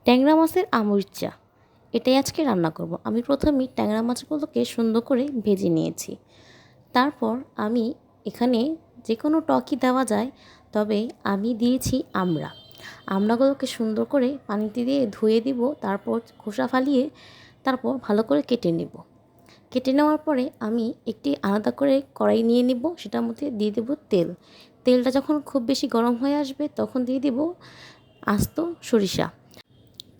ট্যাংরা মাছের আমুরচা, এটাই আজকে রান্না করব। আমি প্রথমেই ট্যাংরা মাছগুলোকে সুন্দর করে ভেজে নিয়েছি। তারপর আমি এখানে যে কোনো টকই দেওয়া যায়, তবে আমি দিয়েছি আমড়াগুলোকে সুন্দর করে পানিতে দিয়ে ধুয়ে দিব, তারপর খোসা ফালিয়ে তারপর ভালো করে কেটে নেব। কেটে নেওয়ার পরে আমি একটি আলাদা করে কড়াই নিয়ে নিব, সেটার মধ্যে দিয়ে দেব তেল। তেলটা যখন খুব বেশি গরম হয়ে আসবে তখন দিয়ে দিব আস্ত সরিষা।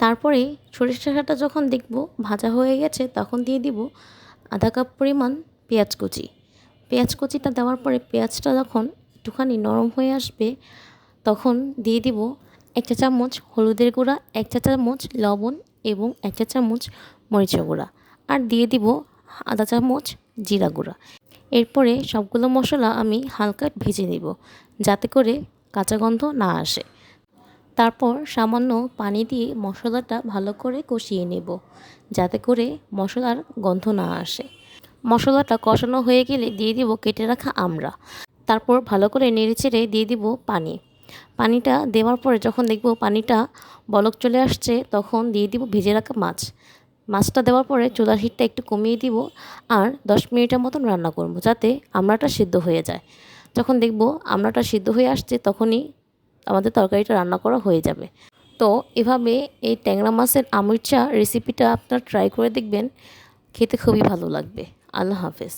তারপরে সরিষাটা যখন দেখব ভাজা হয়ে গেছে তখন দিয়ে দিব আধা কাপ পরিমাণ পেঁয়াজ কুচি। পেঁয়াজ কুচিটা দেওয়ার পরে পেঁয়াজটা যখন একটুখানি নরম হয়ে আসবে তখন দিয়ে দিব 1 চা চামচ হলুদের গুঁড়া, 1 চা চামচ লবণ এবং 1 চা চামচ মরিচের গুঁড়া, আর দিয়ে দিব আধা চামচ জিরা গুঁড়া। এরপরে সবগুলো মশলা আমি হালকা ভেজে নেব যাতে করে কাঁচা গন্ধ না আসে। তারপর সামান্য পানি দিয়ে মশলাটা ভালো করে কষিয়ে নেব যাতে করে মশলার গন্ধ না আসে। মশলাটা কষানো হয়ে গেলে দিয়ে দিব কেটে রাখা আমড়া। তারপর ভালো করে নেড়েচেড়ে দিয়ে দিব পানি। পানিটা দেওয়ার পরে যখন দেখব পানিটা বলক চলে আসছে তখন দিয়ে দিব ভেজে রাখা মাছ। মাছটা দেওয়ার পরে চুলার হিটটা একটু কমিয়ে দিব আর 10 মিনিটের মতন রান্না করব যাতে আমড়াটা সিদ্ধ হয়ে যায়। যখন দেখব আমড়াটা সিদ্ধ হয়ে আসছে তখনই আমাদের তরকারিটা রান্না করা হয়ে যাবে। তো এভাবে এই ট্যাংরা মাছের আমুরচা রেসিপিটা আপনারা ট্রাই করে দেখবেন, খেতে খুবই ভালো লাগবে। আল্লাহ হাফেজ।